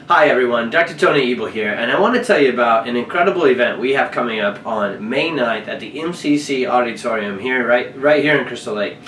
Hi everyone, Dr. Tony Ebel here, and I want to tell you about an incredible event we have coming up on May 9th at the MCC Auditorium here, right here in Crystal Lake.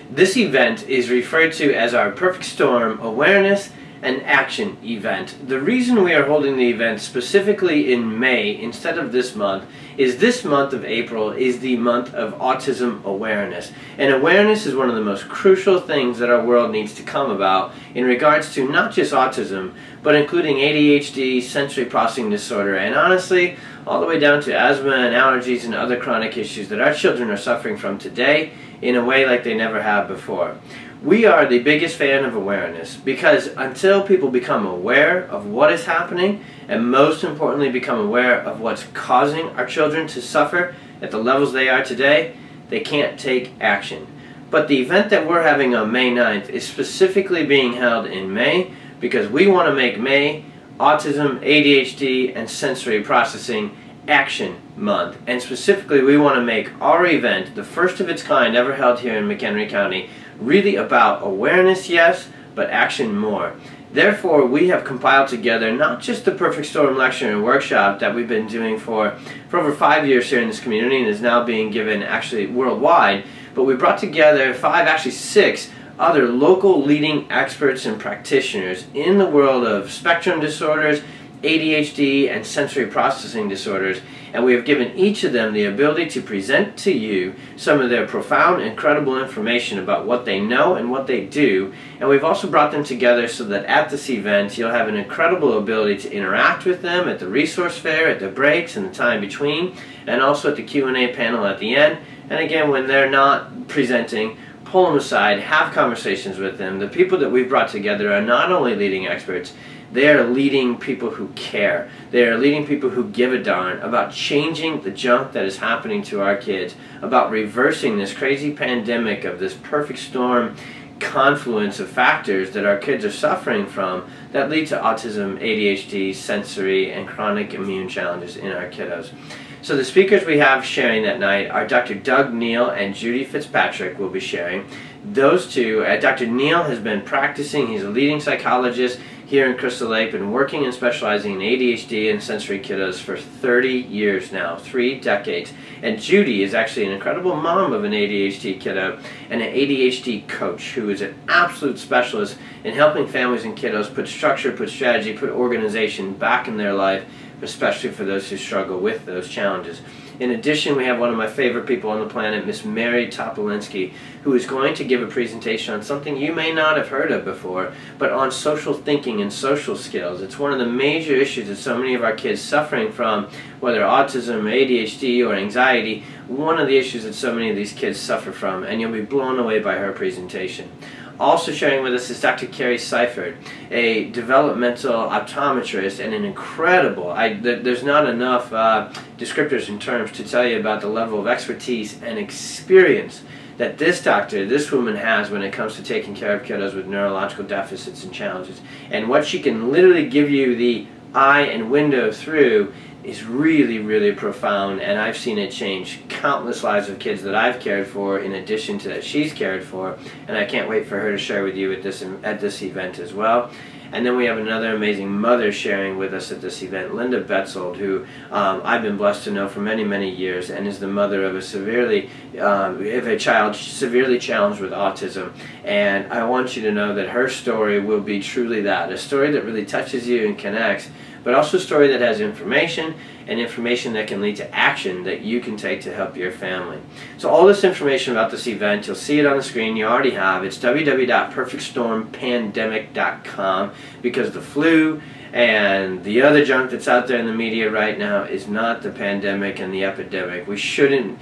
This event is referred to as our Perfect Storm Awareness and Action event. The reason we are holding the event specifically in May instead of this month is this month of April is the month of autism awareness. And awareness is one of the most crucial things that our world needs to come about in regards to not just autism, but including ADHD, sensory processing disorder, and honestly, all the way down to asthma and allergies and other chronic issues that our children are suffering from today in a way like they never have before. We are the biggest fan of awareness because until people become aware of what is happening, and most importantly become aware of what's causing our children to suffer at the levels they are today, they can't take action. But the event that we're having on May 9th is specifically being held in May because we want to make May Autism, ADHD, and Sensory Processing Action Month. And specifically we want to make our event, the first of its kind ever held here in McHenry County, really about awareness, yes, but action more. Therefore, we have compiled together not just the Perfect Storm lecture and workshop that we've been doing for over 5 years here in this community and is now being given actually worldwide, but we brought together 5, actually 6 other local leading experts and practitioners in the world of spectrum disorders, ADHD, and sensory processing disorders, and we have given each of them the ability to present to you some of their profound, incredible information about what they know and what they do, and we've also brought them together so that at this event you'll have an incredible ability to interact with them at the resource fair, at the breaks and the time between, and also at the Q&A panel at the end. And again, when they're not presenting, pull them aside, have conversations with them. The people that we've brought together are not only leading experts, they are leading people who care. They are leading people who give a darn about changing the junk that is happening to our kids, about reversing this crazy pandemic of this perfect storm confluence of factors that our kids are suffering from that lead to autism, ADHD, sensory, and chronic immune challenges in our kiddos. So the speakers we have sharing that night are Dr. Doug Neal and Judy Fitzpatrick will be sharing. Those two, Dr. Neal has been practicing, he's a leading psychologist here in Crystal Lake, been working and specializing in ADHD and sensory kiddos for 30 years now, 3 decades. And Judy is actually an incredible mom of an ADHD kiddo and an ADHD coach who is an absolute specialist in helping families and kiddos put structure, put strategy, put organization back in their life, especially for those who struggle with those challenges. In addition, we have one of my favorite people on the planet, Miss Mary Topolinsky, who is going to give a presentation on something you may not have heard of before, but on social thinking and social skills. It's one of the major issues that so many of our kids suffering from, whether autism, ADHD, or anxiety, one of the issues that so many of these kids suffer from, and you'll be blown away by her presentation. Also sharing with us is Dr. Carrie Seifert, a developmental optometrist and an incredible, there's not enough descriptors and terms to tell you about the level of expertise and experience that this doctor, this woman has when it comes to taking care of kiddos with neurological deficits and challenges. And what she can literally give you the eye and window through is really, really profound, and I've seen it change countless lives of kids that I've cared for in addition to that she's cared for, and I can't wait for her to share with you at this event as well. And then we have another amazing mother sharing with us at this event, Linda Betzold, who I've been blessed to know for many, many years, and is the mother of a child severely challenged with autism. And I want you to know that her story will be truly that, a story that really touches you and connects, but also a story that has information, and information that can lead to action that you can take to help your family. So all this information about this event, you'll see it on the screen, you already have. It's www.perfectstormpandemic.com, because the flu and the other junk that's out there in the media right now is not the pandemic and the epidemic. We should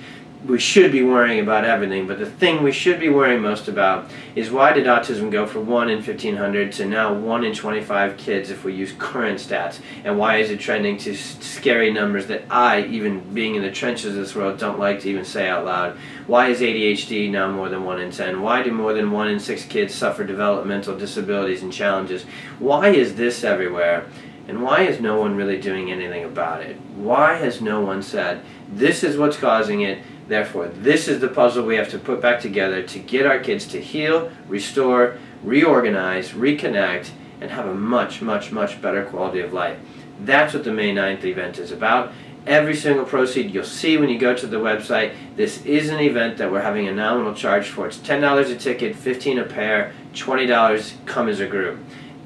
be worrying about everything, but the thing we should be worrying most about is why did autism go from 1 in 1,500 to now 1 in 25 kids if we use current stats, and why is it trending to scary numbers that I, even being in the trenches of this world, don't like to even say out loud? Why is ADHD now more than 1 in 10? Why do more than 1 in 6 kids suffer developmental disabilities and challenges? Why is this everywhere? And why is no one really doing anything about it? Why has no one said, this is what's causing it, therefore this is the puzzle we have to put back together to get our kids to heal, restore, reorganize, reconnect, and have a much, much, much better quality of life. That's what the May 9th event is about. Every single proceed, you'll see when you go to the website, this is an event that we're having a nominal charge for. It's $10 a ticket, $15 a pair, $20 come as a group.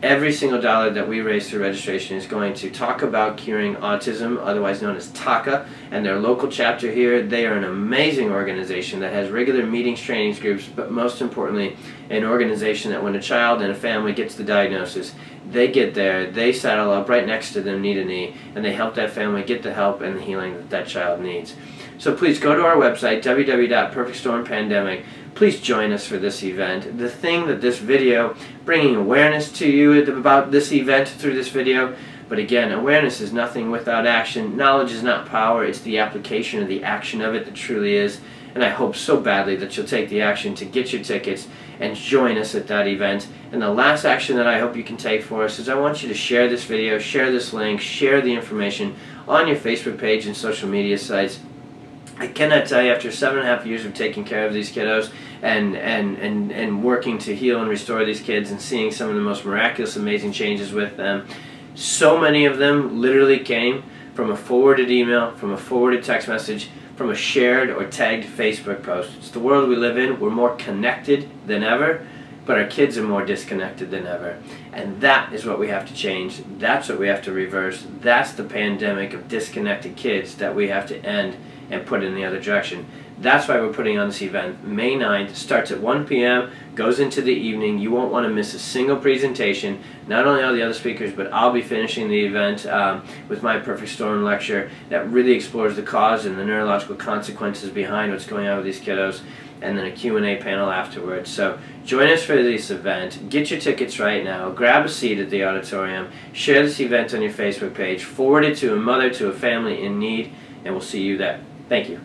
Every single dollar that we raise through registration is going to Talk About Curing Autism, otherwise known as TACA, and their local chapter here. They are an amazing organization that has regular meetings, trainings, groups, but most importantly, an organization that when a child and a family gets the diagnosis, they get there, they saddle up right next to them knee to knee, and they help that family get the help and the healing that that child needs. So please go to our website, www.perfectstormpandemic. Please join us for this event. The thing that this video, bringing awareness to you about this event through this video, but again, awareness is nothing without action. Knowledge is not power, it's the application of the action of it that truly is. And I hope so badly that you'll take the action to get your tickets and join us at that event. And the last action that I hope you can take for us is I want you to share this video, share this link, share the information on your Facebook page and social media sites. I cannot tell you, after 7.5 years of taking care of these kiddos and working to heal and restore these kids and seeing some of the most miraculous, amazing changes with them, so many of them literally came from a forwarded email, from a forwarded text message, from a shared or tagged Facebook post. It's the world we live in. We're more connected than ever, but our kids are more disconnected than ever. And that is what we have to change. That's what we have to reverse. That's the pandemic of disconnected kids that we have to end and put in the other direction. That's why we're putting on this event. May 9th, starts at 1 p.m., goes into the evening. You won't want to miss a single presentation. Not only all the other speakers, but I'll be finishing the event with my Perfect Storm lecture that really explores the cause and the neurological consequences behind what's going on with these kiddos, and then a Q&A panel afterwards. So join us for this event. Get your tickets right now. Grab a seat at the auditorium. Share this event on your Facebook page. Forward it to a mother, to a family in need, and we'll see you there. Thank you.